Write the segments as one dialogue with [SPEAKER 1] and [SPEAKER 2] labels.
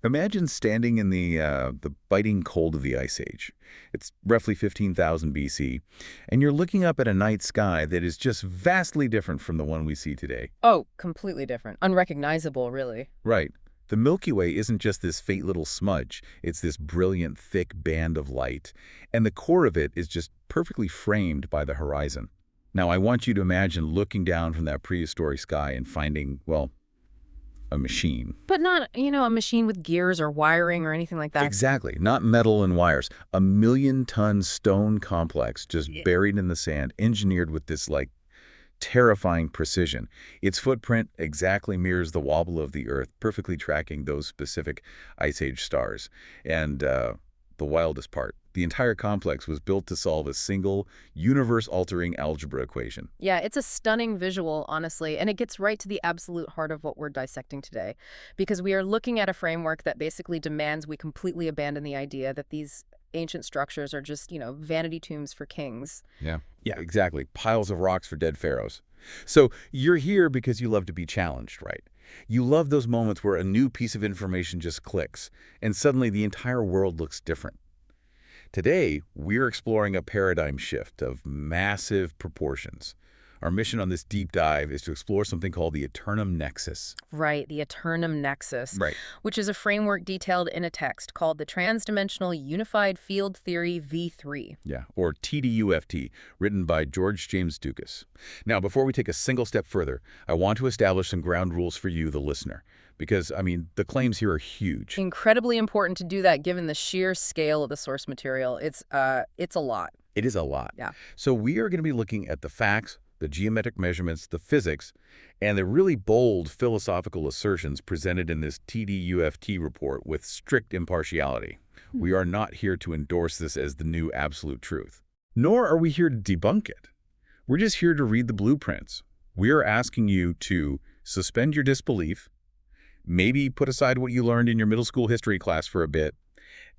[SPEAKER 1] Imagine standing in the biting cold of the Ice Age. It's roughly 15,000 BC, and you're looking up at a night sky that is just vastly different from the one we see today.
[SPEAKER 2] Oh, completely different. Unrecognizable, really.
[SPEAKER 1] Right. The Milky Way isn't just this faint little smudge. It's this brilliant, thick band of light, and the core of it is just perfectly framed by the horizon. Now, I want you to imagine looking down from that prehistoric sky and finding, well, a machine.
[SPEAKER 2] But not, a machine with gears or wiring or anything like that.
[SPEAKER 1] Exactly. Not metal and wires. A million-ton stone complex just
[SPEAKER 2] Yeah.
[SPEAKER 1] buried in the sand, engineered with this, terrifying precision. Its footprint exactly mirrors the wobble of the Earth, perfectly tracking those specific Ice Age stars. And the wildest part, the entire complex was built to solve a single, universe-altering algebra equation.
[SPEAKER 2] Yeah, it's a stunning visual, honestly, and it gets right to the absolute heart of what we're dissecting today. Because we are looking at a framework that basically demands we completely abandon the idea that these ancient structures are just, vanity tombs for kings.
[SPEAKER 1] Yeah. Yeah, exactly. Piles of rocks for dead pharaohs. So you're here because you love to be challenged, right? You love those moments where a new piece of information just clicks, and suddenly the entire world looks different. Today, we're exploring a paradigm shift of massive proportions. Our mission on this deep dive is to explore something called the Eternum Nexus.
[SPEAKER 2] Right, the Eternum Nexus,
[SPEAKER 1] Right.
[SPEAKER 2] which is a framework detailed in a text called the Transdimensional Unified Field Theory V3.
[SPEAKER 1] Yeah, or TDUFT, written by George James Dukas. Now, before we take a single step further, I want to establish some ground rules for you, the listener. Because, the claims here are huge.
[SPEAKER 2] Incredibly important to do that given the sheer scale of the source material. It's a lot.
[SPEAKER 1] It is a lot.
[SPEAKER 2] Yeah.
[SPEAKER 1] So we are going to be looking at the facts, the geometric measurements, the physics, and the really bold philosophical assertions presented in this TDUFT report with strict impartiality. We are not here to endorse this as the new absolute truth. Nor are we here to debunk it. We're just here to read the blueprints. We are asking you to suspend your disbelief, maybe put aside what you learned in your middle school history class for a bit,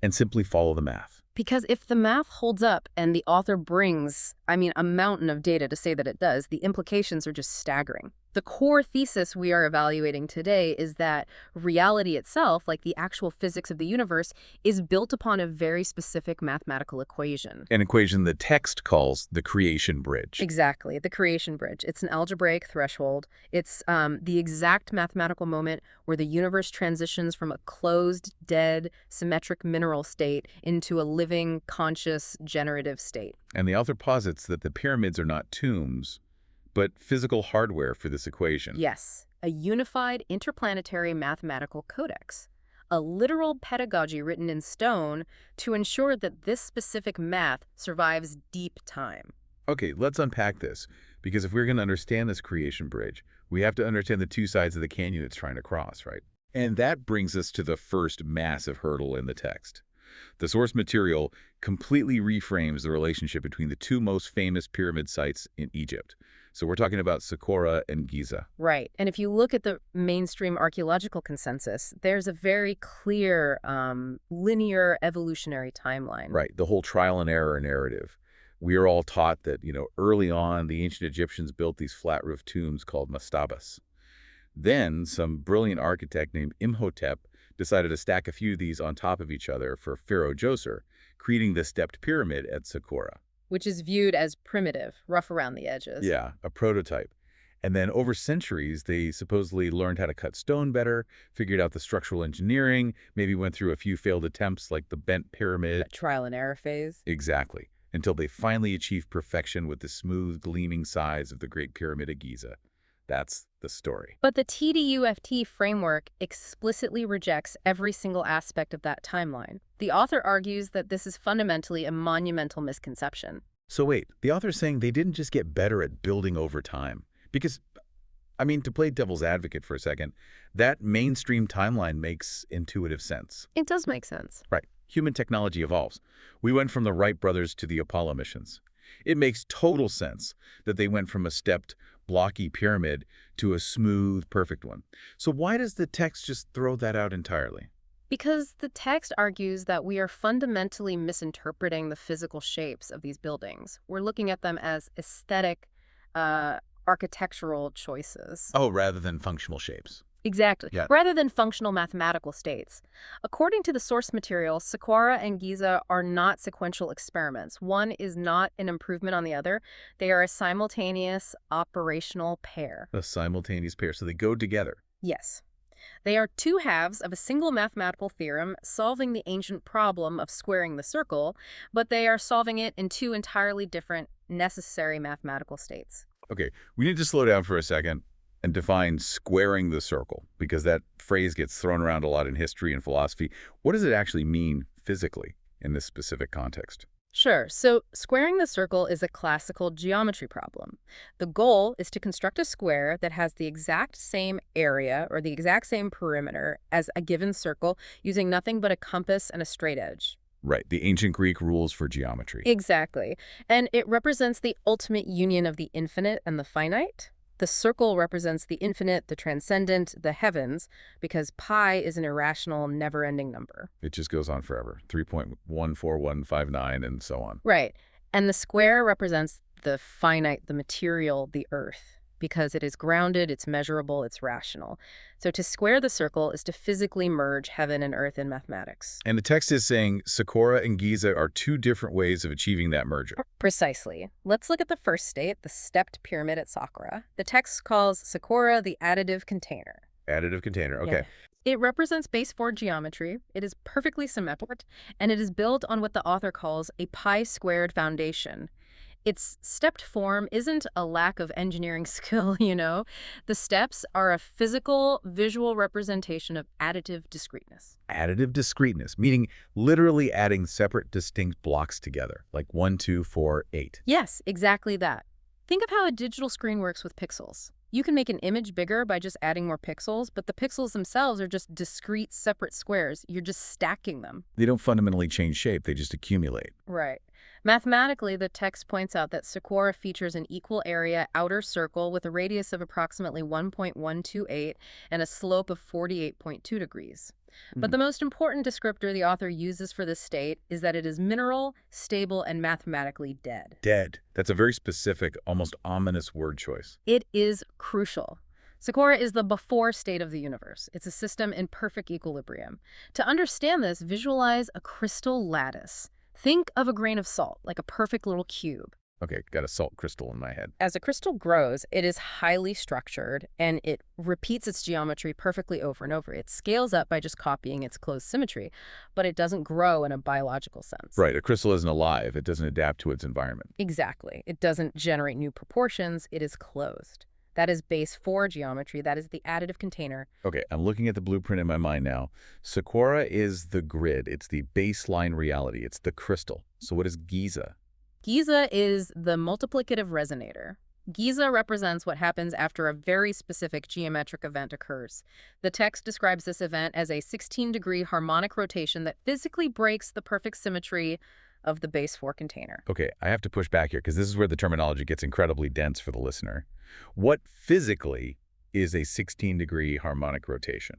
[SPEAKER 1] and simply follow the math.
[SPEAKER 2] Because if the math holds up and the author brings, a mountain of data to say that it does, the implications are just staggering. The core thesis we are evaluating today is that reality itself, like the actual physics of the universe, is built upon a very specific mathematical equation.
[SPEAKER 1] An equation the text calls the creation bridge.
[SPEAKER 2] Exactly, the creation bridge. It's an algebraic threshold. It's the exact mathematical moment where the universe transitions from a closed, dead, symmetric mineral state into a living, conscious, generative state.
[SPEAKER 1] And the author posits that the pyramids are not tombs, but physical hardware for this equation.
[SPEAKER 2] Yes, a unified interplanetary mathematical codex. A literal pedagogy written in stone to ensure that this specific math survives deep time.
[SPEAKER 1] Okay, let's unpack this, because if we're going to understand this creation bridge, we have to understand the two sides of the canyon it's trying to cross, right? And that brings us to the first massive hurdle in the text. The source material completely reframes the relationship between the two most famous pyramid sites in Egypt. So we're talking about Saqqara and Giza.
[SPEAKER 2] Right. And if you look at the mainstream archaeological consensus, there's a very clear linear evolutionary timeline.
[SPEAKER 1] Right, the whole trial and error narrative. We are all taught that, early on, the ancient Egyptians built these flat-roofed tombs called mastabas. Then, some brilliant architect named Imhotep decided to stack a few of these on top of each other for Pharaoh Djoser, creating the stepped pyramid at Saqqara.
[SPEAKER 2] Which is viewed as primitive, rough around the edges.
[SPEAKER 1] Yeah, a prototype. And then over centuries, they supposedly learned how to cut stone better, figured out the structural engineering, maybe went through a few failed attempts like the bent pyramid.
[SPEAKER 2] That trial and error phase.
[SPEAKER 1] Exactly. Until they finally achieved perfection with the smooth, gleaming sides of the Great Pyramid of Giza. That's the story.
[SPEAKER 2] But the TDUFT framework explicitly rejects every single aspect of that timeline. The author argues that this is fundamentally a monumental misconception.
[SPEAKER 1] So wait, the author's saying they didn't just get better at building over time. Because, to play devil's advocate for a second, that mainstream timeline makes intuitive sense.
[SPEAKER 2] It does make sense.
[SPEAKER 1] Right. Human technology evolves. We went from the Wright brothers to the Apollo missions. It makes total sense that they went from a stepped, blocky pyramid to a smooth, perfect one. So why does the text just throw that out entirely?
[SPEAKER 2] Because the text argues that we are fundamentally misinterpreting the physical shapes of these buildings. We're looking at them as aesthetic, architectural choices.
[SPEAKER 1] Oh, rather than functional shapes.
[SPEAKER 2] Exactly,
[SPEAKER 1] Yeah.
[SPEAKER 2] rather than functional mathematical states. According to the source material, Socorro and Giza are not sequential experiments. One is not an improvement on the other. They are a simultaneous operational pair.
[SPEAKER 1] A simultaneous pair, so they go together.
[SPEAKER 2] Yes. They are two halves of a single mathematical theorem solving the ancient problem of squaring the circle, but they are solving it in two entirely different necessary mathematical states.
[SPEAKER 1] Okay, we need to slow down for a second and define squaring the circle, because that phrase gets thrown around a lot in history and philosophy. What does it actually mean physically in this specific context?
[SPEAKER 2] Sure, so squaring the circle is a classical geometry problem. The goal is to construct a square that has the exact same area or the exact same perimeter as a given circle using nothing but a compass and a straight edge.
[SPEAKER 1] Right, the ancient Greek rules for geometry.
[SPEAKER 2] Exactly. And it represents the ultimate union of the infinite and the finite. The circle represents the infinite, the transcendent, the heavens, because pi is an irrational, never-ending number.
[SPEAKER 1] It just goes on forever. 3.14159 and so on.
[SPEAKER 2] Right. And the square represents the finite, the material, the earth, because it is grounded, it's measurable, it's rational. So to square the circle is to physically merge heaven and earth in mathematics.
[SPEAKER 1] And the text is saying Socorro and Giza are two different ways of achieving that merger.
[SPEAKER 2] Precisely. Let's look at the first state, the stepped pyramid at Socorro. The text calls Socorro the additive container.
[SPEAKER 1] Additive container, okay.
[SPEAKER 2] Yeah. It represents base 4 geometry. It is perfectly symmetric, and it is built on what the author calls a pi-squared foundation. Its stepped form isn't a lack of engineering skill, you know. The steps are a physical, visual representation of additive discreteness.
[SPEAKER 1] Additive discreteness, meaning literally adding separate, distinct blocks together, like 1, 2, 4, 8.
[SPEAKER 2] Yes, exactly that. Think of how a digital screen works with pixels. You can make an image bigger by just adding more pixels, but the pixels themselves are just discrete, separate squares. You're just stacking them.
[SPEAKER 1] They don't fundamentally change shape, they just accumulate.
[SPEAKER 2] Right. Mathematically, the text points out that Socorro features an equal area outer circle with a radius of approximately 1.128 and a slope of 48.2 degrees. But the most important descriptor the author uses for this state is that it is mineral, stable, and mathematically dead.
[SPEAKER 1] Dead. That's a very specific, almost ominous word choice.
[SPEAKER 2] It is crucial. Socorro is the before state of the universe. It's a system in perfect equilibrium. To understand this, visualize a crystal lattice. Think of a grain of salt, like a perfect little cube.
[SPEAKER 1] Okay, got a salt crystal in my head.
[SPEAKER 2] As a crystal grows, it is highly structured, and it repeats its geometry perfectly over and over. It scales up by just copying its closed symmetry, but it doesn't grow in a biological sense.
[SPEAKER 1] Right, a crystal isn't alive. It doesn't adapt to its environment.
[SPEAKER 2] Exactly. It doesn't generate new proportions. It is closed. That is base 4 geometry. That is the additive container.
[SPEAKER 1] Okay, I'm looking at the blueprint in my mind now. Socorro is the grid. It's the baseline reality. It's the crystal. So what is Giza?
[SPEAKER 2] Giza is the multiplicative resonator. Giza represents what happens after a very specific geometric event occurs. The text describes this event as a 16-degree harmonic rotation that physically breaks the perfect symmetry of the base 4 container.
[SPEAKER 1] Okay, I have to push back here because this is where the terminology gets incredibly dense for the listener. What physically is a 16-degree harmonic rotation?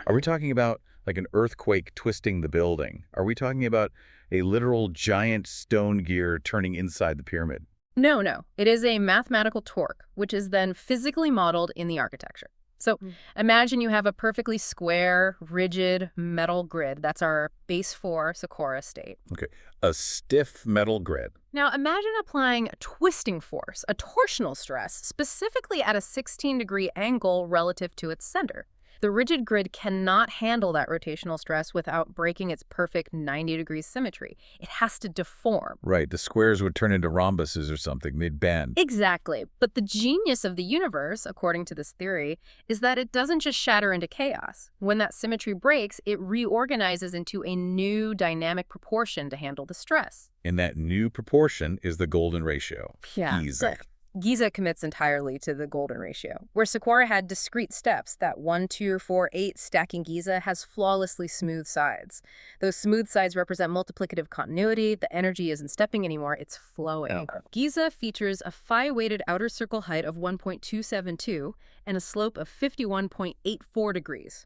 [SPEAKER 1] Are we talking about like an earthquake twisting the building? Are we talking about a literal giant stone gear turning inside the pyramid?
[SPEAKER 2] No. It is a mathematical torque, which is then physically modeled in the architecture. So imagine you have a perfectly square, rigid metal grid. That's our base 4 Socorro state.
[SPEAKER 1] Okay, a stiff metal grid.
[SPEAKER 2] Now imagine applying a twisting force, a torsional stress, specifically at a 16-degree angle relative to its center. The rigid grid cannot handle that rotational stress without breaking its perfect 90-degree symmetry. It has to deform.
[SPEAKER 1] Right, the squares would turn into rhombuses or something. They'd bend.
[SPEAKER 2] Exactly. But the genius of the universe, according to this theory, is that it doesn't just shatter into chaos. When that symmetry breaks, it reorganizes into a new dynamic proportion to handle the stress.
[SPEAKER 1] And that new proportion is the golden ratio.
[SPEAKER 2] Yeah.
[SPEAKER 1] Giza.
[SPEAKER 2] Giza commits entirely to the golden ratio. Where Socorro had discrete steps, that 1, 2, 4, 8 stacking Giza has flawlessly smooth sides. Those smooth sides represent multiplicative continuity. The energy isn't stepping anymore, it's flowing.
[SPEAKER 1] Okay.
[SPEAKER 2] Giza features a phi-weighted outer circle height of 1.272 and a slope of 51.84 degrees.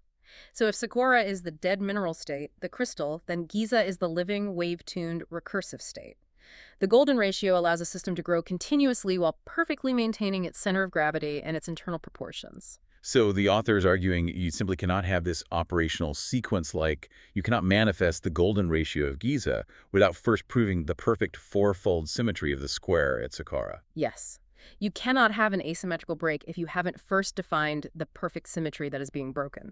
[SPEAKER 2] So if Socorro is the dead mineral state, the crystal, then Giza is the living, wave-tuned, recursive state. The golden ratio allows a system to grow continuously while perfectly maintaining its center of gravity and its internal proportions.
[SPEAKER 1] So the author is arguing you simply cannot have this operational sequence like you cannot manifest the golden ratio of Giza without first proving the perfect fourfold symmetry of the square at Saqqara.
[SPEAKER 2] Yes. You cannot have an asymmetrical break if you haven't first defined the perfect symmetry that is being broken.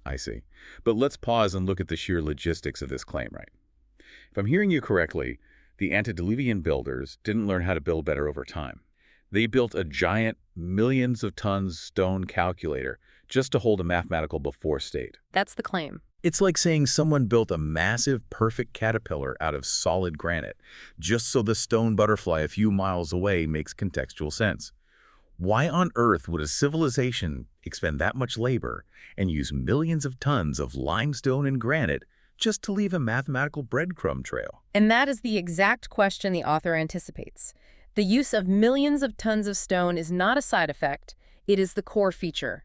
[SPEAKER 1] I see. But let's pause and look at the sheer logistics of this claim, right? If I'm hearing you correctly, the antediluvian builders didn't learn how to build better over time. They built a giant, millions of tons stone calculator just to hold a mathematical before state.
[SPEAKER 2] That's the claim.
[SPEAKER 1] It's like saying someone built a massive, perfect caterpillar out of solid granite, just so the stone butterfly a few miles away makes contextual sense. Why on earth would a civilization expend that much labor and use millions of tons of limestone and granite just to leave a mathematical breadcrumb trail?
[SPEAKER 2] And that is the exact question the author anticipates. The use of millions of tons of stone is not a side effect, it is the core feature.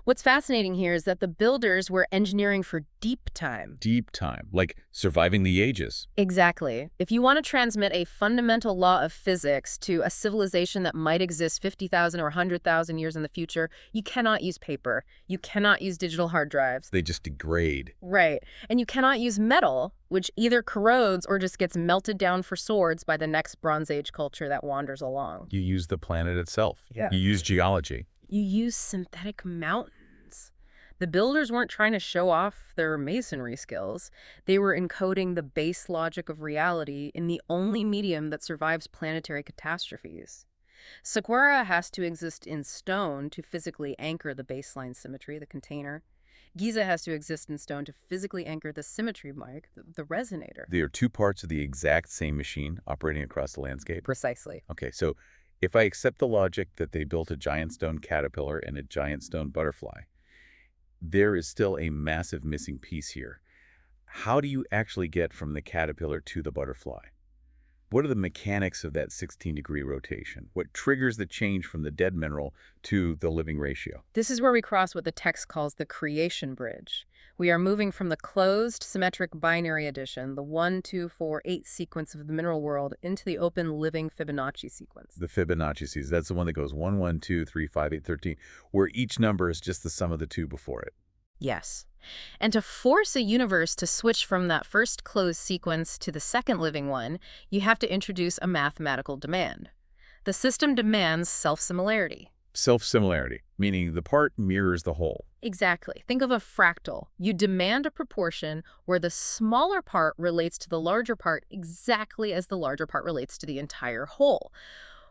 [SPEAKER 2] What's fascinating here is that the builders were engineering for deep time.
[SPEAKER 1] Deep time, like surviving the ages.
[SPEAKER 2] Exactly. If you want to transmit a fundamental law of physics to a civilization that might exist 50,000 or 100,000 years in the future, you cannot use paper. You cannot use digital hard drives.
[SPEAKER 1] They just degrade.
[SPEAKER 2] Right. And you cannot use metal, which either corrodes or just gets melted down for swords by the next Bronze Age culture that wanders along.
[SPEAKER 1] You use the planet itself.
[SPEAKER 2] Yeah.
[SPEAKER 1] You use geology.
[SPEAKER 2] You use synthetic mountains. The builders weren't trying to show off their masonry skills. They were encoding the base logic of reality in the only medium that survives planetary catastrophes. Saqqara has to exist in stone to physically anchor the baseline symmetry, the container. Giza has to exist in stone to physically anchor the symmetry mark, the resonator.
[SPEAKER 1] They are two parts of the exact same machine operating across the landscape.
[SPEAKER 2] Precisely.
[SPEAKER 1] Okay, so if I accept the logic that they built a giant stone caterpillar and a giant stone butterfly, there is still a massive missing piece here. How do you actually get from the caterpillar to the butterfly? What are the mechanics of that 16-degree rotation? What triggers the change from the dead mineral to the living ratio?
[SPEAKER 2] This is where we cross what the text calls the creation bridge. We are moving from the closed symmetric binary addition, the 1, 2, 4, 8 sequence of the mineral world, into the open living Fibonacci sequence.
[SPEAKER 1] The Fibonacci sequence, that's the one that goes 1, 1, 2, 3, 5, 8, 13, where each number is just the sum of the two before it.
[SPEAKER 2] Yes. And to force a universe to switch from that first closed sequence to the second living one, you have to introduce a mathematical demand. The system demands self-similarity.
[SPEAKER 1] Self-similarity, meaning the part mirrors the whole.
[SPEAKER 2] Exactly. Think of a fractal. You demand a proportion where the smaller part relates to the larger part exactly as the larger part relates to the entire whole.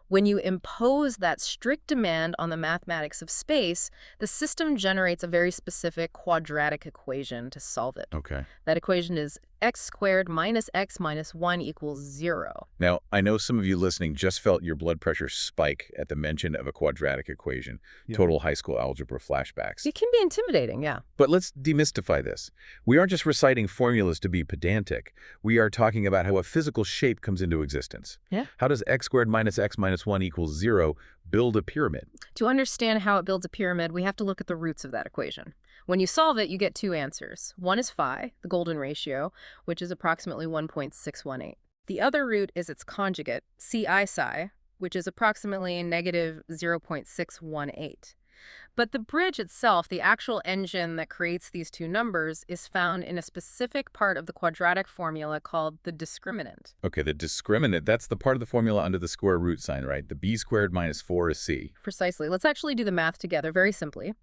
[SPEAKER 2] When you impose that strict demand on the mathematics of space, the system generates a very specific quadratic equation to solve it.
[SPEAKER 1] Okay.
[SPEAKER 2] That equation is x squared minus x minus 1 equals 0.
[SPEAKER 1] Now, I know some of you listening just felt your blood pressure spike at the mention of a quadratic equation.
[SPEAKER 3] Yeah.
[SPEAKER 1] Total high school algebra flashbacks.
[SPEAKER 2] It can be intimidating, yeah.
[SPEAKER 1] But let's demystify this. We aren't just reciting formulas to be pedantic. We are talking about how a physical shape comes into existence.
[SPEAKER 2] Yeah.
[SPEAKER 1] How does x squared minus x minus 1 equals 0 build a pyramid?
[SPEAKER 2] To understand how it builds a pyramid, we have to look at the roots of that equation. When you solve it, you get two answers. One is phi, the golden ratio, which is approximately 1.618. The other root is its conjugate, ci psi, which is approximately negative 0.618. But the bridge itself, the actual engine that creates these two numbers, is found in a specific part of the quadratic formula called the discriminant.
[SPEAKER 1] Okay, the discriminant, that's the part of the formula under the square root sign, right? The b squared minus 4 is c.
[SPEAKER 2] Precisely. Let's actually do the math together very simply.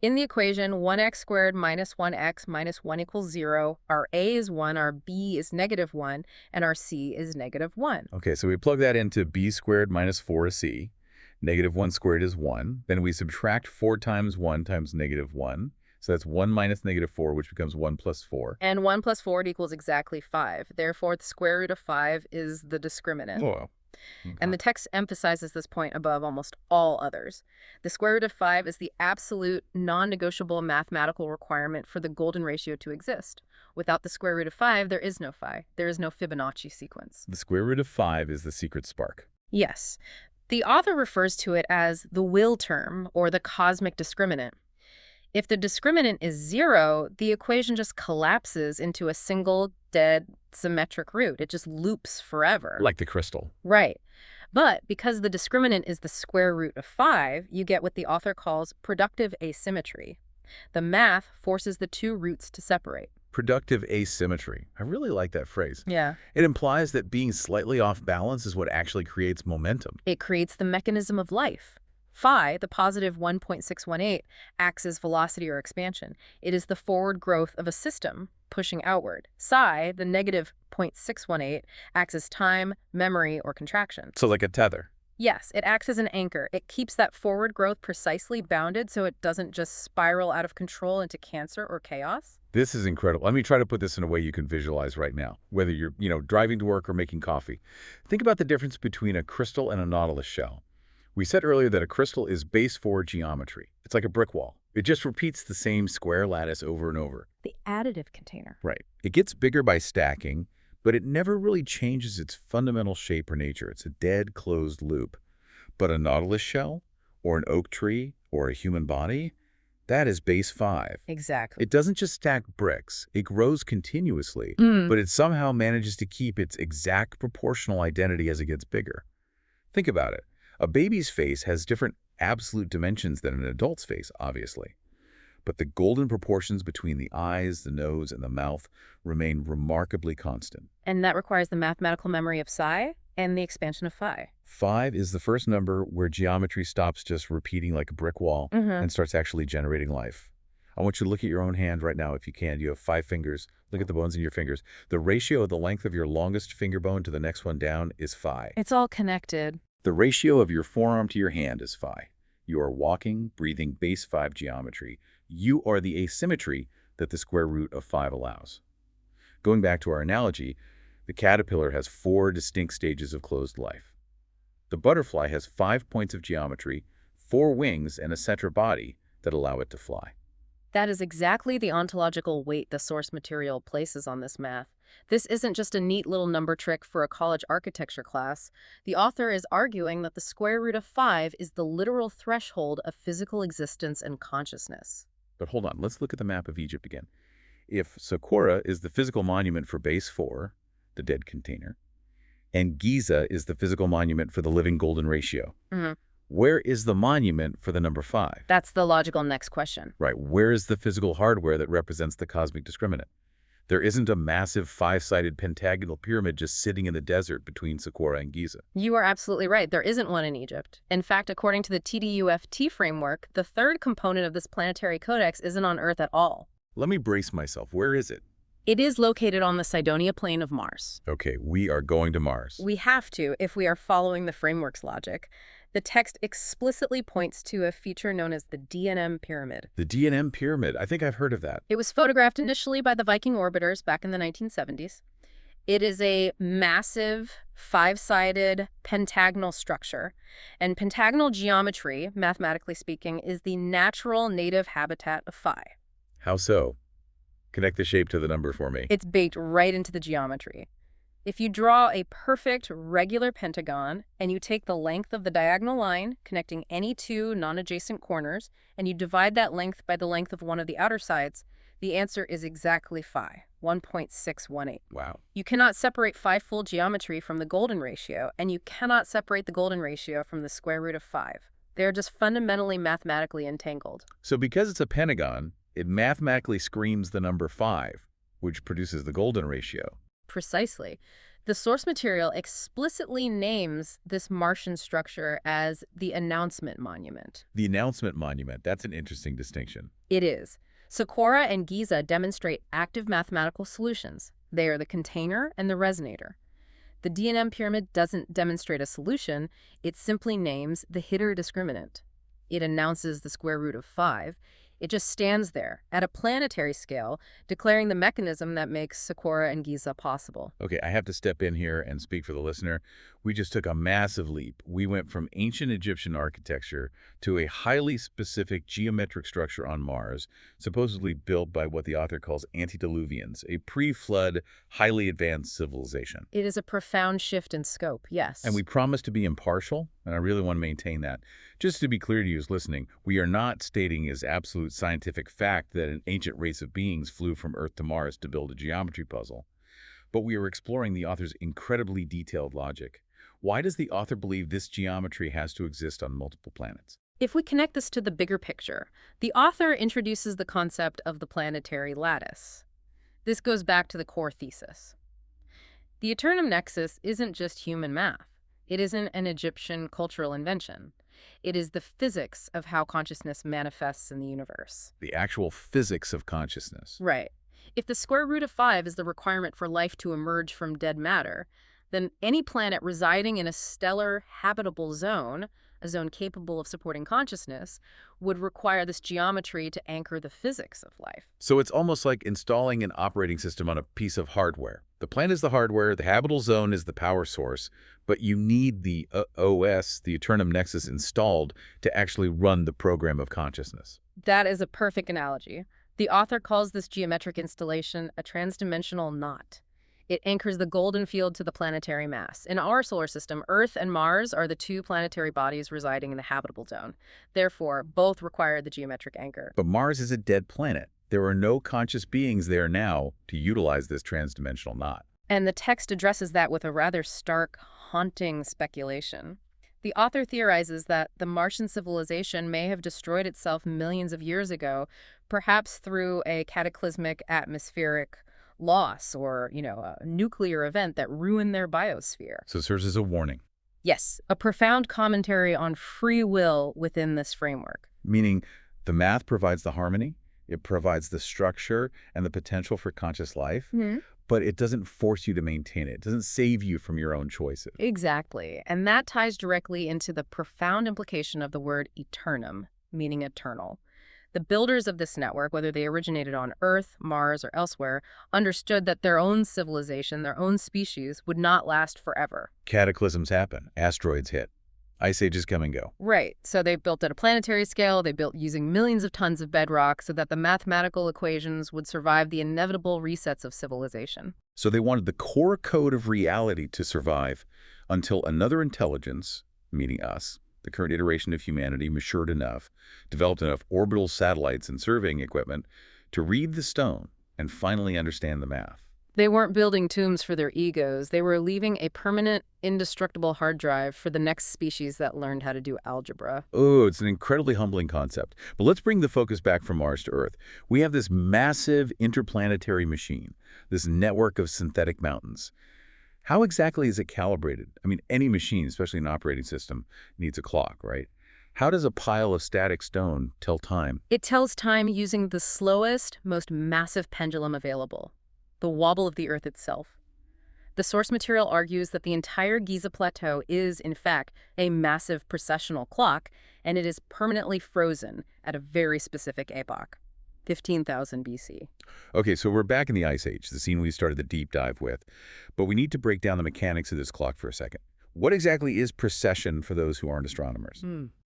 [SPEAKER 2] In the equation, 1x squared minus 1x minus 1 equals 0. Our a is 1, our b is negative 1, and our c is negative 1.
[SPEAKER 1] Okay, so we plug that into b squared minus 4 is c. Negative 1 squared is 1. Then we subtract 4 times 1 times negative 1. So that's 1 minus negative 4, which becomes 1 plus 4.
[SPEAKER 2] And 1 plus 4 equals exactly 5. Therefore, the square root of 5 is the discriminant.
[SPEAKER 1] Oh. Okay.
[SPEAKER 2] And the text emphasizes this point above almost all others. The square root of 5 is the absolute, non-negotiable mathematical requirement for the golden ratio to exist. Without the square root of 5, there is no phi. There is no Fibonacci sequence.
[SPEAKER 1] The square root of 5 is the secret spark.
[SPEAKER 2] Yes. The author refers to it as the will term, or the cosmic discriminant. If the discriminant is 0, the equation just collapses into a single, dead, symmetric root. It just loops forever.
[SPEAKER 1] Like the crystal.
[SPEAKER 2] Right. But because the discriminant is the square root of 5, you get what the author calls productive asymmetry. The math forces the two roots to separate.
[SPEAKER 1] Productive asymmetry. I really like that phrase.
[SPEAKER 2] Yeah.
[SPEAKER 1] It implies that being slightly off balance is what actually creates momentum.
[SPEAKER 2] It creates the mechanism of life. Phi, the positive 1.618, acts as velocity or expansion. It is the forward growth of a system, pushing outward. Psi, the negative 0.618, acts as time, memory, or contraction.
[SPEAKER 1] So like a tether.
[SPEAKER 2] Yes, it acts as an anchor. It keeps that forward growth precisely bounded so it doesn't just spiral out of control into cancer or chaos.
[SPEAKER 1] This is incredible. Let me try to put this in a way you can visualize right now, whether you're, driving to work or making coffee. Think about the difference between a crystal and a nautilus shell. We said earlier that a crystal is base 4 geometry. It's like a brick wall. It just repeats the same square lattice over and over.
[SPEAKER 2] The additive container.
[SPEAKER 1] Right. It gets bigger by stacking, but it never really changes its fundamental shape or nature. It's a dead, closed loop. But a nautilus shell, or an oak tree, or a human body, that is base 5.
[SPEAKER 2] Exactly.
[SPEAKER 1] It doesn't just stack bricks. It grows continuously, but it somehow manages to keep its exact proportional identity as it gets bigger. Think about it. A baby's face has different absolute dimensions than an adult's face, obviously. But the golden proportions between the eyes, the nose, and the mouth remain remarkably constant.
[SPEAKER 2] And that requires the mathematical memory of psi and the expansion of phi.
[SPEAKER 1] 5 is the first number where geometry stops just repeating like a brick wall and starts actually generating life. I want you to look at your own hand right now if you can. You have 5 fingers. Look at the bones in your fingers. The ratio of the length of your longest finger bone to the next one down is phi.
[SPEAKER 2] It's all connected.
[SPEAKER 1] The ratio of your forearm to your hand is phi. You are walking, breathing base 5 geometry. You are the asymmetry that the square root of 5 allows. Going back to our analogy, the caterpillar has 4 distinct stages of closed life. The butterfly has 5 points of geometry, 4 wings, and a center body that allow it to fly.
[SPEAKER 2] That is exactly the ontological weight the source material places on this math. This isn't just a neat little number trick for a college architecture class. The author is arguing that the square root of 5 is the literal threshold of physical existence and consciousness.
[SPEAKER 1] But hold on, let's look at the map of Egypt again. If Saqqara is the physical monument for base 4, the dead container, and Giza is the physical monument for the living golden ratio, where is the monument for the number 5?
[SPEAKER 2] That's the logical next question.
[SPEAKER 1] Right, where is the physical hardware that represents the cosmic discriminant? There isn't a massive 5-sided pentagonal pyramid just sitting in the desert between Saqqara and Giza.
[SPEAKER 2] You are absolutely right. There isn't one in Egypt. In fact, according to the TDUFT framework, the third component of this planetary codex isn't on Earth at all.
[SPEAKER 1] Let me brace myself. Where is it?
[SPEAKER 2] It is located on the Cydonia plane of Mars.
[SPEAKER 1] Okay, we are going to Mars.
[SPEAKER 2] We have to if we are following the framework's logic. The text explicitly points to a feature known as the DNM pyramid.
[SPEAKER 1] The DNM pyramid. I think I've heard of that.
[SPEAKER 2] It was photographed initially by the Viking orbiters back in the 1970s. It is a massive, 5-sided pentagonal structure. And pentagonal geometry, mathematically speaking, is the natural native habitat of phi.
[SPEAKER 1] How so? Connect the shape to the number for me.
[SPEAKER 2] It's baked right into the geometry. If you draw a perfect regular pentagon and you take the length of the diagonal line connecting any 2 non-adjacent corners and you divide that length by the length of one of the outer sides, the answer is exactly phi, 1.618.
[SPEAKER 1] Wow.
[SPEAKER 2] You cannot separate phi full geometry from the golden ratio, and you cannot separate the golden ratio from the square root of 5. They're just fundamentally mathematically entangled.
[SPEAKER 1] So because it's a pentagon, it mathematically screams the number 5, which produces the golden ratio.
[SPEAKER 2] Precisely. The source material explicitly names this Martian structure as the announcement monument.
[SPEAKER 1] The announcement monument, that's an interesting distinction.
[SPEAKER 2] It is. Saqqara and Giza demonstrate active mathematical solutions. They are the container and the resonator. The DNM pyramid doesn't demonstrate a solution, it simply names the hitter discriminant. It announces the square root of 5. It just stands there, at a planetary scale, declaring the mechanism that makes Saqqara and Giza possible.
[SPEAKER 1] Okay, I have to step in here and speak for the listener. We just took a massive leap. We went from ancient Egyptian architecture to a highly specific geometric structure on Mars, supposedly built by what the author calls antediluvians, a pre-flood, highly advanced civilization.
[SPEAKER 2] It is a profound shift in scope, yes.
[SPEAKER 1] And we promise to be impartial, and I really want to maintain that. Just to be clear to you as listening, we are not stating as absolute scientific fact that an ancient race of beings flew from Earth to Mars to build a geometry puzzle. But we are exploring the author's incredibly detailed logic. Why does the author believe this geometry has to exist on multiple planets?
[SPEAKER 2] If we connect this to the bigger picture, the author introduces the concept of the planetary lattice. This goes back to the core thesis. The Eternum Nexus isn't just human math. It isn't an Egyptian cultural invention. It is the physics of how consciousness manifests in the universe.
[SPEAKER 1] The actual physics of consciousness.
[SPEAKER 2] Right. If the square root of 5 is the requirement for life to emerge from dead matter, then any planet residing in a stellar habitable zone, a zone capable of supporting consciousness, would require this geometry to anchor the physics of life.
[SPEAKER 1] So it's almost like installing an operating system on a piece of hardware. The planet is the hardware, the habitable zone is the power source, but you need the OS, the Eternum Nexus, installed to actually run the program of consciousness.
[SPEAKER 2] That is a perfect analogy. The author calls this geometric installation a transdimensional knot. It anchors the golden field to the planetary mass. In our solar system, Earth and Mars are the two planetary bodies residing in the habitable zone. Therefore, both require the geometric anchor.
[SPEAKER 1] But Mars is a dead planet. There are no conscious beings there now to utilize this transdimensional knot.
[SPEAKER 2] And the text addresses that with a rather stark, haunting speculation. The author theorizes that the Martian civilization may have destroyed itself millions of years ago, perhaps through a cataclysmic atmospheric loss or, a nuclear event that ruined their biosphere.
[SPEAKER 1] So it serves as a warning.
[SPEAKER 2] Yes, a profound commentary on free will within this framework.
[SPEAKER 1] Meaning the math provides the harmony, it provides the structure and the potential for conscious life, but it doesn't force you to maintain it. It doesn't save you from your own choices.
[SPEAKER 2] Exactly. And that ties directly into the profound implication of the word eternum, meaning eternal. The builders of this network, whether they originated on Earth, Mars, or elsewhere, understood that their own civilization, their own species, would not last forever.
[SPEAKER 1] Cataclysms happen. Asteroids hit. Ice ages come and go.
[SPEAKER 2] Right. So they built at a planetary scale. They built using millions of tons of bedrock so that the mathematical equations would survive the inevitable resets of civilization.
[SPEAKER 1] So they wanted the core code of reality to survive until another intelligence, meaning us, the current iteration of humanity, matured enough, developed enough orbital satellites and surveying equipment to read the stone and finally understand the math.
[SPEAKER 2] They weren't building tombs for their egos. They were leaving a permanent, indestructible hard drive for the next species that learned how to do algebra.
[SPEAKER 1] Oh, it's an incredibly humbling concept. But let's bring the focus back from Mars to Earth. We have this massive interplanetary machine, this network of synthetic mountains. How exactly is it calibrated? I mean, any machine, especially an operating system, needs a clock, right? How does a pile of static stone tell time?
[SPEAKER 2] It tells time using the slowest, most massive pendulum available, the wobble of the Earth itself. The source material argues that the entire Giza Plateau is, in fact, a massive precessional clock, and it is permanently frozen at a very specific epoch, 15,000 BC.
[SPEAKER 1] Okay, so we're back in the Ice Age, the scene we started the deep dive with. But we need to break down the mechanics of this clock for a second. What exactly is precession for those who aren't astronomers?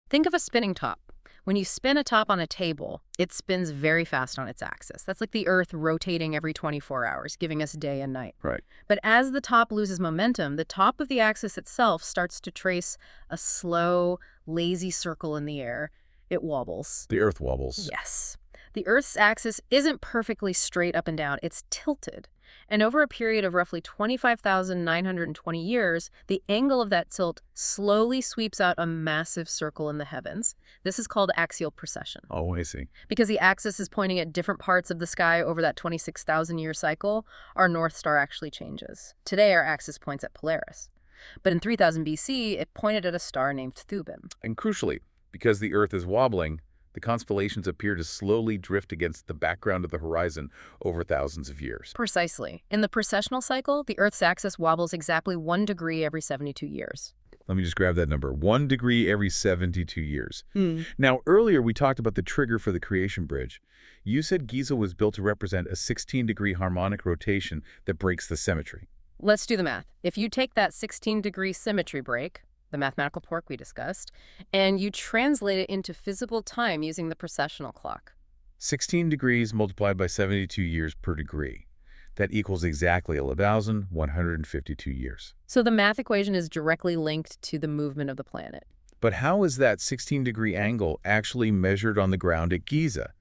[SPEAKER 2] Think of a spinning top. When you spin a top on a table, it spins very fast on its axis. That's like the Earth rotating every 24 hours, giving us day and night.
[SPEAKER 1] Right.
[SPEAKER 2] But as the top loses momentum, the top of the axis itself starts to trace a slow, lazy circle in the air. It wobbles.
[SPEAKER 1] The Earth wobbles.
[SPEAKER 2] Yes. The Earth's axis isn't perfectly straight up and down. It's tilted. And over a period of roughly 25,920 years, the angle of that tilt slowly sweeps out a massive circle in the heavens. This is called axial precession.
[SPEAKER 1] Oh, I see.
[SPEAKER 2] Because the axis is pointing at different parts of the sky over that 26,000-year cycle, our North Star actually changes. Today, our axis points at Polaris. But in 3000 BC, it pointed at a star named Thuban.
[SPEAKER 1] And crucially, because the Earth is wobbling, the constellations appear to slowly drift against the background of the horizon over thousands of years.
[SPEAKER 2] Precisely. In the precessional cycle, the Earth's axis wobbles exactly 1 degree every 72 years.
[SPEAKER 1] Let me just grab that number. 1 degree every 72 years. Now, earlier we talked about the trigger for the creation bridge. You said Giza was built to represent a 16-degree harmonic rotation that breaks the symmetry.
[SPEAKER 2] Let's do the math. If you take that 16-degree symmetry break, the mathematical pork we discussed, and you translate it into physical time using the precessional clock.
[SPEAKER 1] 16 degrees multiplied by 72 years per degree. That equals exactly 11,152 years.
[SPEAKER 2] So the math equation is directly linked to the movement of the planet.
[SPEAKER 1] But how is that 16-degree angle actually measured on the ground at Giza?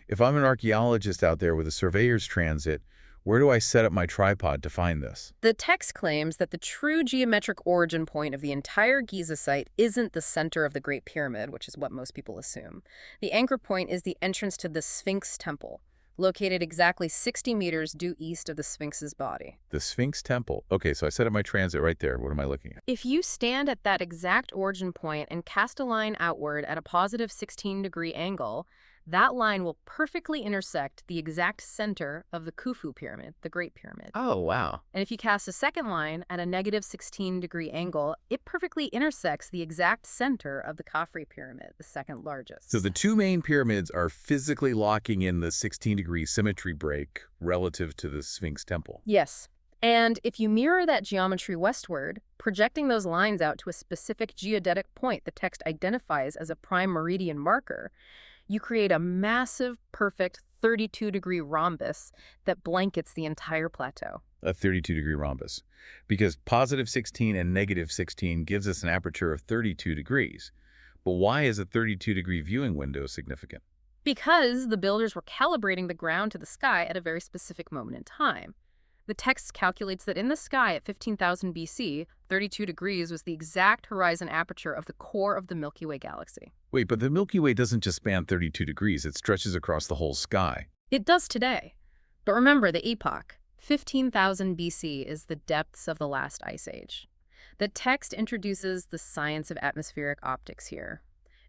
[SPEAKER 1] If I'm an archaeologist out there with a surveyor's transit, Where do I set up my tripod to find this?
[SPEAKER 2] The text claims that the true geometric origin point of the entire Giza site isn't the center of the Great Pyramid, which is what most people assume. The anchor point is the entrance to the Sphinx Temple, located exactly 60 meters due east of the Sphinx's body.
[SPEAKER 1] The Sphinx Temple. Okay, so I set up my transit right there. What am I looking at?
[SPEAKER 2] If you stand at that exact origin point and cast a line outward at a positive 16-degree angle, that line will perfectly intersect the exact center of the Khufu Pyramid, the Great Pyramid.
[SPEAKER 3] Oh, wow.
[SPEAKER 2] And if you cast a second line at a negative 16-degree angle, it perfectly intersects the exact center of the Khafre Pyramid, the second largest.
[SPEAKER 1] So the two main pyramids are physically locking in the 16-degree symmetry break relative to the Sphinx Temple.
[SPEAKER 2] Yes. And if you mirror that geometry westward, projecting those lines out to a specific geodetic point the text identifies as a prime meridian marker, you create a massive, perfect 32-degree rhombus that blankets the entire plateau.
[SPEAKER 1] A 32-degree rhombus. Because positive 16 and negative 16 gives us an aperture of 32 degrees. But why is a 32-degree viewing window significant?
[SPEAKER 2] Because the builders were calibrating the ground to the sky at a very specific moment in time. The text calculates that in the sky at 15,000 BC, 32 degrees was the exact horizon aperture of the core of the Milky Way galaxy.
[SPEAKER 1] Wait, but the Milky Way doesn't just span 32 degrees. It stretches across the whole sky.
[SPEAKER 2] It does today. But remember the epoch. 15,000 BC is the depths of the last ice age. The text introduces the science of atmospheric optics here.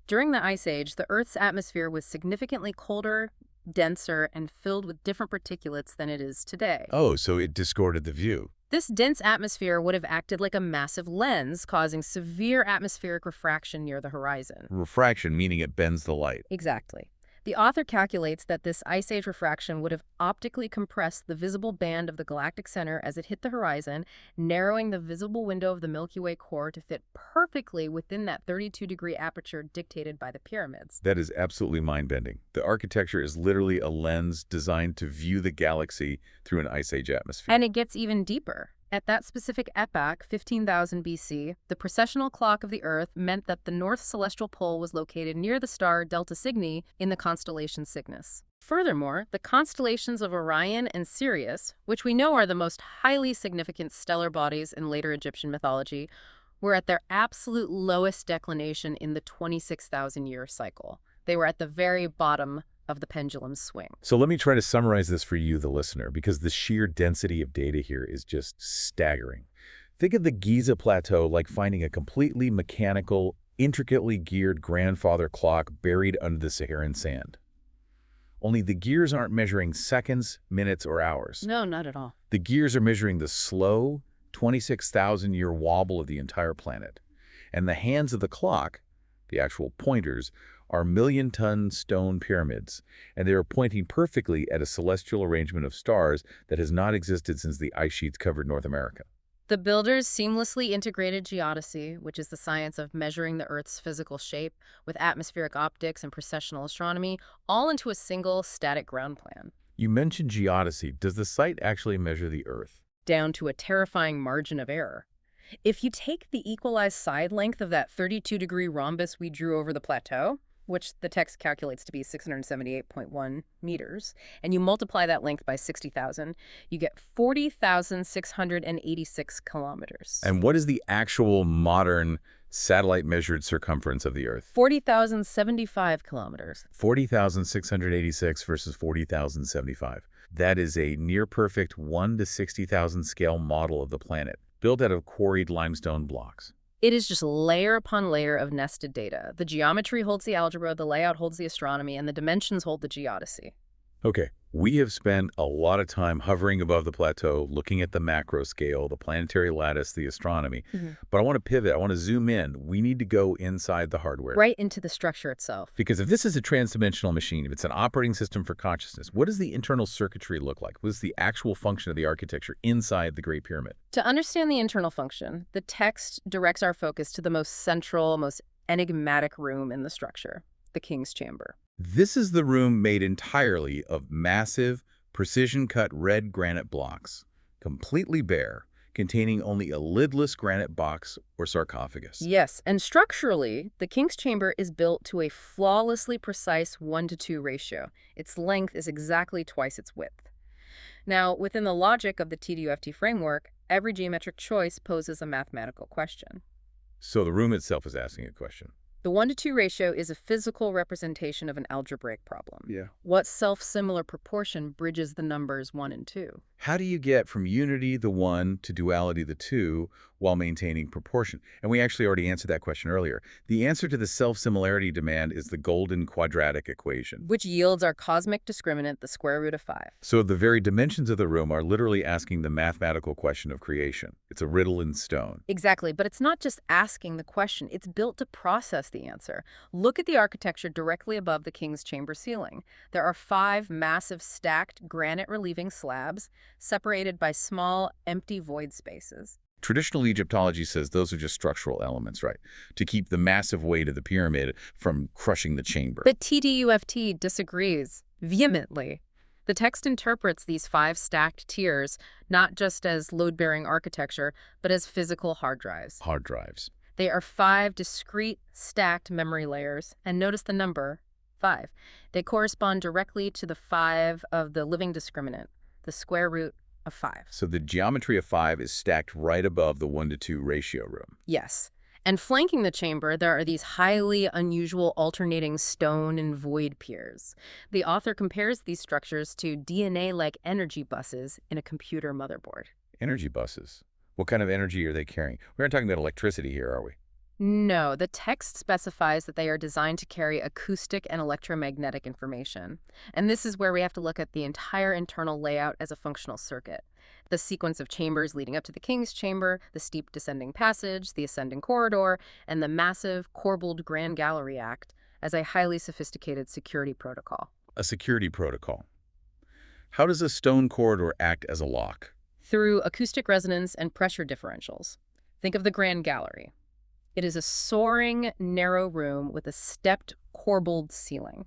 [SPEAKER 2] During the ice age, the Earth's atmosphere was significantly colder, denser, and filled with different particulates than it is today.
[SPEAKER 1] Oh, so it distorted the view.
[SPEAKER 2] This dense atmosphere would have acted like a massive lens, causing severe atmospheric refraction near the horizon.
[SPEAKER 1] Refraction, meaning it bends the light.
[SPEAKER 2] Exactly. The author calculates that this ice age refraction would have optically compressed the visible band of the galactic center as it hit the horizon, narrowing the visible window of the Milky Way core to fit perfectly within that 32-degree aperture dictated by the pyramids.
[SPEAKER 1] That is absolutely mind-bending. The architecture is literally a lens designed to view the galaxy through an ice age atmosphere.
[SPEAKER 2] And it gets even deeper. At that specific epoch, 15,000 BC, the precessional clock of the Earth meant that the north celestial pole was located near the star Delta Cygni in the constellation Cygnus. Furthermore, the constellations of Orion and Sirius, which we know are the most highly significant stellar bodies in later Egyptian mythology, were at their absolute lowest declination in the 26,000-year cycle. They were at the very bottom of the pendulum's swing.
[SPEAKER 1] So let me try to summarize this for you, the listener, because the sheer density of data here is just staggering. Think of the Giza Plateau like finding a completely mechanical, intricately geared grandfather clock buried under the Saharan sand. Only the gears aren't measuring seconds, minutes, or hours.
[SPEAKER 2] No, not at all.
[SPEAKER 1] The gears are measuring the slow, 26,000-year wobble of the entire planet. And the hands of the clock, the actual pointers, are million-ton stone pyramids, and they are pointing perfectly at a celestial arrangement of stars that has not existed since the ice sheets covered North America.
[SPEAKER 2] The builders seamlessly integrated geodesy, which is the science of measuring the Earth's physical shape, with atmospheric optics and precessional astronomy, all into a single static ground plan.
[SPEAKER 1] You mentioned geodesy. Does the site actually measure the Earth?
[SPEAKER 2] Down to a terrifying margin of error. If you take the equalized side length of that 32-degree rhombus we drew over the plateau, which the text calculates to be 678.1 meters, and you multiply that length by 60,000, you get 40,686 kilometers.
[SPEAKER 1] And what is the actual modern satellite-measured circumference of the Earth?
[SPEAKER 2] 40,075 kilometers.
[SPEAKER 1] 40,686 versus 40,075. That is a near-perfect 1 to 60,000 scale model of the planet, built out of quarried limestone blocks.
[SPEAKER 2] It is just layer upon layer of nested data. The geometry holds the algebra, the layout holds the astronomy, and the dimensions hold the geodesy.
[SPEAKER 1] Okay, we have spent a lot of time hovering above the plateau, looking at the macro scale, the planetary lattice, the astronomy. But I want to pivot. I want to zoom in. We need to go inside the hardware.
[SPEAKER 2] Right into the structure itself.
[SPEAKER 1] Because if this is a transdimensional machine, if it's an operating system for consciousness, what does the internal circuitry look like? What is the actual function of the architecture inside the Great Pyramid?
[SPEAKER 2] To understand the internal function, the text directs our focus to the most central, most enigmatic room in the structure, the King's Chamber.
[SPEAKER 1] This is the room made entirely of massive, precision-cut red granite blocks, completely bare, containing only a lidless granite box or sarcophagus.
[SPEAKER 2] Yes, and structurally, the King's Chamber is built to a flawlessly precise 1:2 ratio. Its length is exactly twice its width. Now, within the logic of the TDUFT framework, every geometric choice poses a mathematical question.
[SPEAKER 1] So the room itself is asking a question.
[SPEAKER 2] The 1-to-2 ratio is a physical representation of an algebraic problem.
[SPEAKER 1] Yeah.
[SPEAKER 2] What self-similar proportion bridges the numbers 1 and 2?
[SPEAKER 1] How do you get from unity, the 1, to duality, the 2, while maintaining proportion? And we actually already answered that question earlier. The answer to the self-similarity demand is the golden quadratic equation.
[SPEAKER 2] Which yields our cosmic discriminant, the square root of 5.
[SPEAKER 1] So the very dimensions of the room are literally asking the mathematical question of creation. It's a riddle in stone.
[SPEAKER 2] Exactly, but it's not just asking the question. It's built to process the answer. Look at the architecture directly above the king's chamber ceiling. There are 5 massive stacked granite relieving slabs, separated by small, empty void spaces.
[SPEAKER 1] Traditional Egyptology says those are just structural elements, right? To keep the massive weight of the pyramid from crushing the chamber.
[SPEAKER 2] But TDUFT disagrees vehemently. The text interprets these 5 stacked tiers not just as load-bearing architecture, but as physical hard drives.
[SPEAKER 1] Hard drives.
[SPEAKER 2] They are 5 discrete, stacked memory layers, and notice the number 5. They correspond directly to the 5 of the living discriminant, the square root of 5.
[SPEAKER 1] So the geometry of 5 is stacked right above the 1-to-2 ratio room.
[SPEAKER 2] Yes. And flanking the chamber, there are these highly unusual alternating stone and void piers. The author compares these structures to DNA-like energy buses in a computer motherboard.
[SPEAKER 1] Energy buses. What kind of energy are they carrying? We aren't talking about electricity here, are we?
[SPEAKER 2] No, the text specifies that they are designed to carry acoustic and electromagnetic information. And this is where we have to look at the entire internal layout as a functional circuit. The sequence of chambers leading up to the king's chamber, the steep descending passage, the ascending corridor, and the massive, corbelled grand gallery act as a highly sophisticated security protocol.
[SPEAKER 1] A security protocol. How does a stone corridor act as a lock?
[SPEAKER 2] Through acoustic resonance and pressure differentials. Think of the grand gallery. It is a soaring, narrow room with a stepped, corbelled ceiling.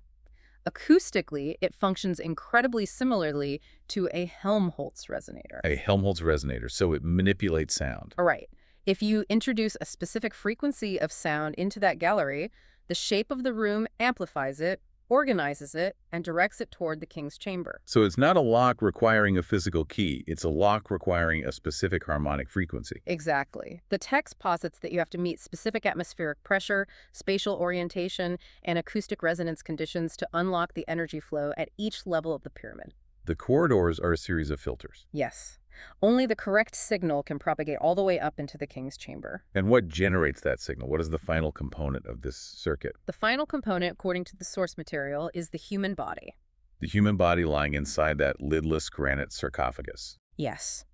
[SPEAKER 2] Acoustically, it functions incredibly similarly to a Helmholtz resonator.
[SPEAKER 1] A Helmholtz resonator, so it manipulates sound.
[SPEAKER 2] All right. If you introduce a specific frequency of sound into that gallery, the shape of the room amplifies it, organizes it, and directs it toward the king's chamber.
[SPEAKER 1] So it's not a lock requiring a physical key. It's a lock requiring a specific harmonic frequency.
[SPEAKER 2] Exactly. The text posits that you have to meet specific atmospheric pressure, spatial orientation, and acoustic resonance conditions to unlock the energy flow at each level of the pyramid.
[SPEAKER 1] The corridors are a series of filters.
[SPEAKER 2] Yes. Only the correct signal can propagate all the way up into the king's chamber.
[SPEAKER 1] And what generates that signal? What is the final component of this circuit?
[SPEAKER 2] The final component, according to the source material, is the human body.
[SPEAKER 1] The human body lying inside that lidless granite sarcophagus.
[SPEAKER 2] Yes.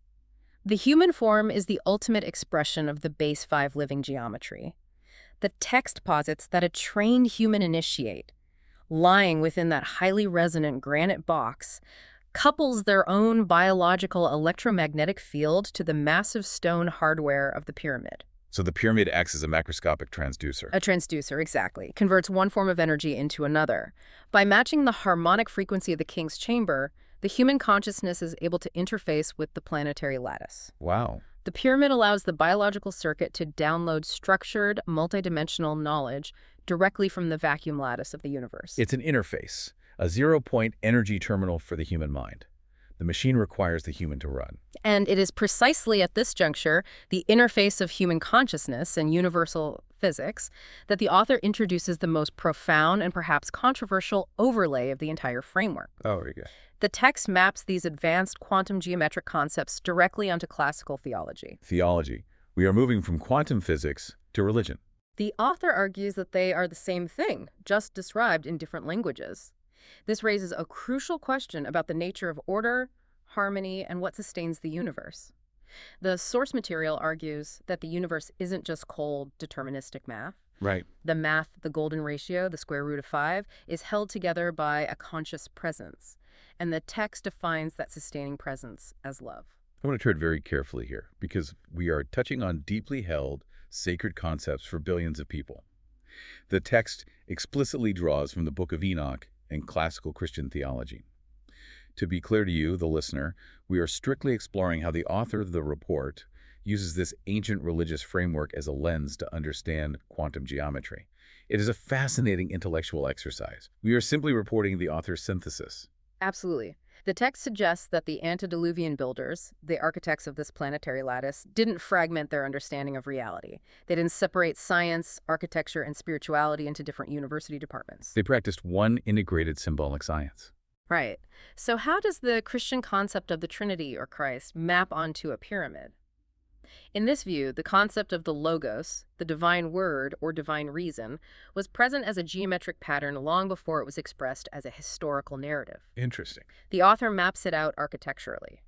[SPEAKER 2] The human form is the ultimate expression of the base 5 living geometry. The text posits that a trained human initiate, lying within that highly resonant granite box, couples their own biological electromagnetic field to the massive stone hardware of the pyramid.
[SPEAKER 1] So the pyramid acts as a macroscopic transducer.
[SPEAKER 2] A transducer, exactly. Converts one form of energy into another. By matching the harmonic frequency of the king's chamber, the human consciousness is able to interface with the planetary lattice.
[SPEAKER 1] Wow.
[SPEAKER 2] The pyramid allows the biological circuit to download structured, multidimensional knowledge directly from the vacuum lattice of the universe.
[SPEAKER 1] It's an interface, a zero-point energy terminal for the human mind. The machine requires the human to run.
[SPEAKER 2] And it is precisely at this juncture, the interface of human consciousness and universal physics, that the author introduces the most profound and perhaps controversial overlay of the entire framework.
[SPEAKER 1] Oh, very good.
[SPEAKER 2] The text maps these advanced quantum geometric concepts directly onto classical theology.
[SPEAKER 1] Theology. We are moving from quantum physics to religion.
[SPEAKER 2] The author argues that they are the same thing, just described in different languages. This raises a crucial question about the nature of order, harmony, and what sustains the universe. The source material argues that the universe isn't just cold, deterministic math.
[SPEAKER 1] Right.
[SPEAKER 2] The math, the golden ratio, the square root of 5, is held together by a conscious presence. And the text defines that sustaining presence as love.
[SPEAKER 1] I want to tread very carefully here, because we are touching on deeply held, sacred concepts for billions of people. The text explicitly draws from the Book of Enoch and classical Christian theology. To be clear to you, the listener, we are strictly exploring how the author of the report uses this ancient religious framework as a lens to understand quantum geometry. It is a fascinating intellectual exercise. We are simply reporting the author's synthesis.
[SPEAKER 2] Absolutely. The text suggests that the antediluvian builders, the architects of this planetary lattice, didn't fragment their understanding of reality. They didn't separate science, architecture, and spirituality into different university departments.
[SPEAKER 1] They practiced one integrated symbolic science.
[SPEAKER 2] Right. So how does the Christian concept of the Trinity or Christ map onto a pyramid? In this view, the concept of the Logos, the divine word or divine reason, was present as a geometric pattern long before it was expressed as a historical narrative.
[SPEAKER 1] Interesting.
[SPEAKER 2] The author maps it out architecturally.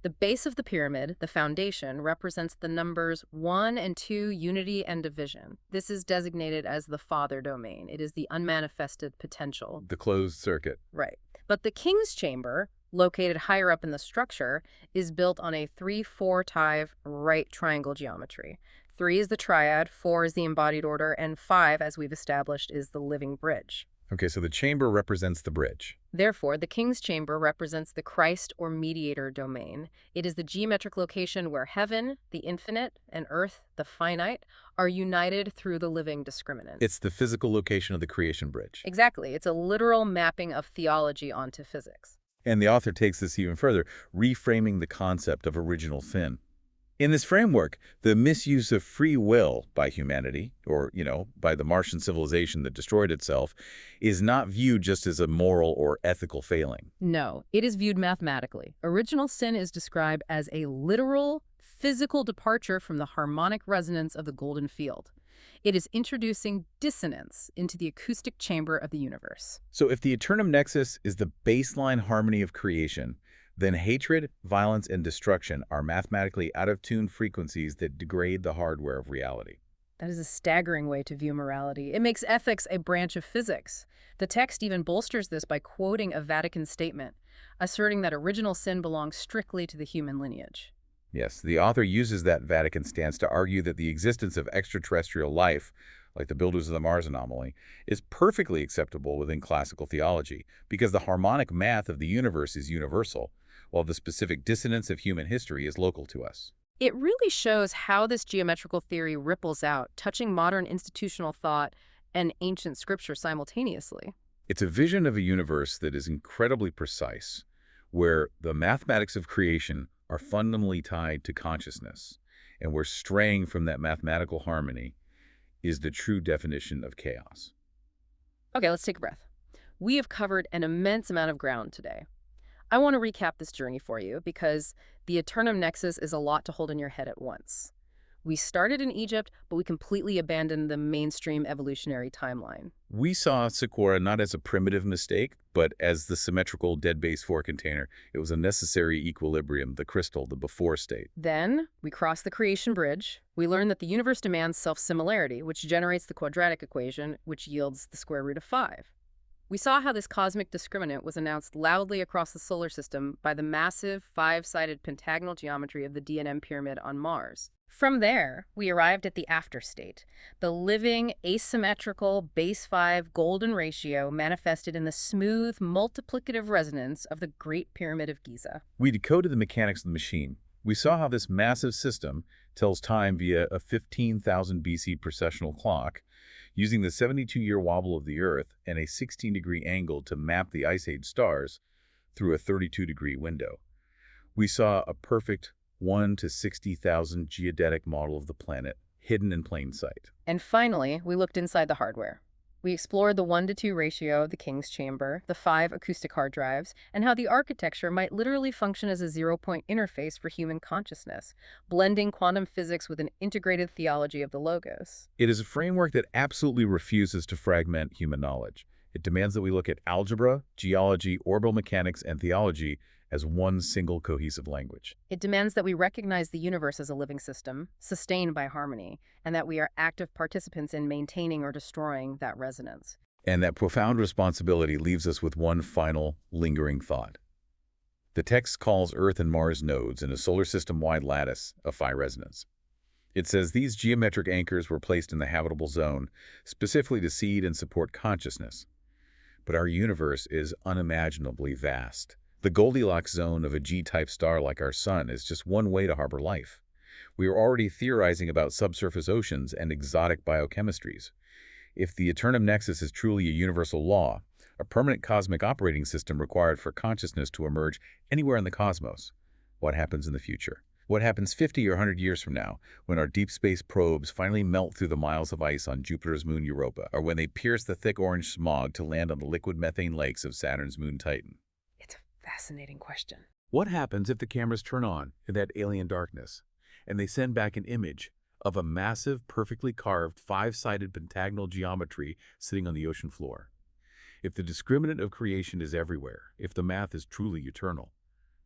[SPEAKER 2] The base of the pyramid, the foundation, represents the numbers 1 and 2, unity and division. This is designated as the Father domain. It is the unmanifested potential.
[SPEAKER 1] The closed circuit.
[SPEAKER 2] Right. But the king's chamber, located higher up in the structure, is built on a 3-4-5 right triangle geometry. 3 is the triad, 4 is the embodied order, and 5, as we've established, is the living bridge.
[SPEAKER 1] Okay, so the chamber represents the bridge.
[SPEAKER 2] Therefore, the king's chamber represents the Christ or mediator domain. It is the geometric location where heaven, the infinite, and earth, the finite, are united through the living discriminant.
[SPEAKER 1] It's the physical location of the creation bridge.
[SPEAKER 2] Exactly. It's a literal mapping of theology onto physics.
[SPEAKER 1] And the author takes this even further, reframing the concept of original sin. In this framework, the misuse of free will by humanity, or, by the Martian civilization that destroyed itself, is not viewed just as a moral or ethical failing.
[SPEAKER 2] No, it is viewed mathematically. Original sin is described as a literal, physical departure from the harmonic resonance of the golden field. It is introducing dissonance into the acoustic chamber of the universe.
[SPEAKER 1] So if the eternum nexus is the baseline harmony of creation, then hatred, violence, and destruction are mathematically out-of-tune frequencies that degrade the hardware of reality.
[SPEAKER 2] That is a staggering way to view morality. It makes ethics a branch of physics. The text even bolsters this by quoting a Vatican statement, asserting that original sin belongs strictly to the human lineage.
[SPEAKER 1] Yes, the author uses that Vatican stance to argue that the existence of extraterrestrial life, like the builders of the Mars anomaly, is perfectly acceptable within classical theology because the harmonic math of the universe is universal, while the specific dissonance of human history is local to us.
[SPEAKER 2] It really shows how this geometrical theory ripples out, touching modern institutional thought and ancient scripture simultaneously.
[SPEAKER 1] It's a vision of a universe that is incredibly precise, where the mathematics of creation are fundamentally tied to consciousness, and where straying from that mathematical harmony is the true definition of chaos.
[SPEAKER 2] Okay, let's take a breath. We have covered an immense amount of ground today. I want to recap this journey for you because the eternum nexus is a lot to hold in your head at once. We started in Egypt, but we completely abandoned the mainstream evolutionary timeline.
[SPEAKER 1] We saw Sikora not as a primitive mistake, but as the symmetrical dead base 4 container. It was a necessary equilibrium, the crystal, the before state.
[SPEAKER 2] Then, we crossed the creation bridge. We learned that the universe demands self-similarity, which generates the quadratic equation, which yields the square root of 5. We saw how this cosmic discriminant was announced loudly across the solar system by the massive 5-sided pentagonal geometry of the D&M pyramid on Mars. From there, we arrived at the after state, the living, asymmetrical, base 5 golden ratio manifested in the smooth, multiplicative resonance of the Great Pyramid of Giza.
[SPEAKER 1] We decoded the mechanics of the machine. We saw how this massive system tells time via a 15,000 BC precessional clock, using the 72-year wobble of the Earth and a 16-degree angle to map the Ice Age stars through a 32-degree window. We saw a perfect 1 to 60,000 geodetic model of the planet, hidden in plain sight.
[SPEAKER 2] And finally, we looked inside the hardware. We explored the 1-to-2 ratio of the King's Chamber, the 5 acoustic hard drives, and how the architecture might literally function as a zero-point interface for human consciousness, blending quantum physics with an integrated theology of the Logos.
[SPEAKER 1] It is a framework that absolutely refuses to fragment human knowledge. It demands that we look at algebra, geology, orbital mechanics, and theology as one single cohesive language.
[SPEAKER 2] It demands that we recognize the universe as a living system, sustained by harmony, and that we are active participants in maintaining or destroying that resonance.
[SPEAKER 1] And that profound responsibility leaves us with one final, lingering thought. The text calls Earth and Mars nodes in a solar system-wide lattice of phi resonance. It says these geometric anchors were placed in the habitable zone, specifically to seed and support consciousness. But our universe is unimaginably vast. The Goldilocks zone of a G-type star like our Sun is just one way to harbor life. We are already theorizing about subsurface oceans and exotic biochemistries. If the eternum nexus is truly a universal law, a permanent cosmic operating system required for consciousness to emerge anywhere in the cosmos. What happens in the future? What happens 50 or 100 years from now, when our deep space probes finally melt through the miles of ice on Jupiter's moon Europa, or when they pierce the thick orange smog to land on the liquid methane lakes of Saturn's moon Titan?
[SPEAKER 2] It's a fascinating question.
[SPEAKER 1] What happens if the cameras turn on in that alien darkness, and they send back an image of a massive, perfectly carved, five-sided pentagonal geometry sitting on the ocean floor? If the discriminant of creation is everywhere, if the math is truly eternal,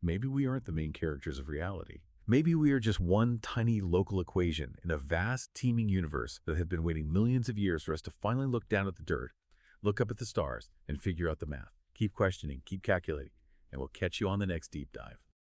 [SPEAKER 1] maybe we aren't the main characters of reality. Maybe we are just one tiny local equation in a vast, teeming universe that has been waiting millions of years for us to finally look down at the dirt, look up at the stars, and figure out the math. Keep questioning, keep calculating, and we'll catch you on the next deep dive.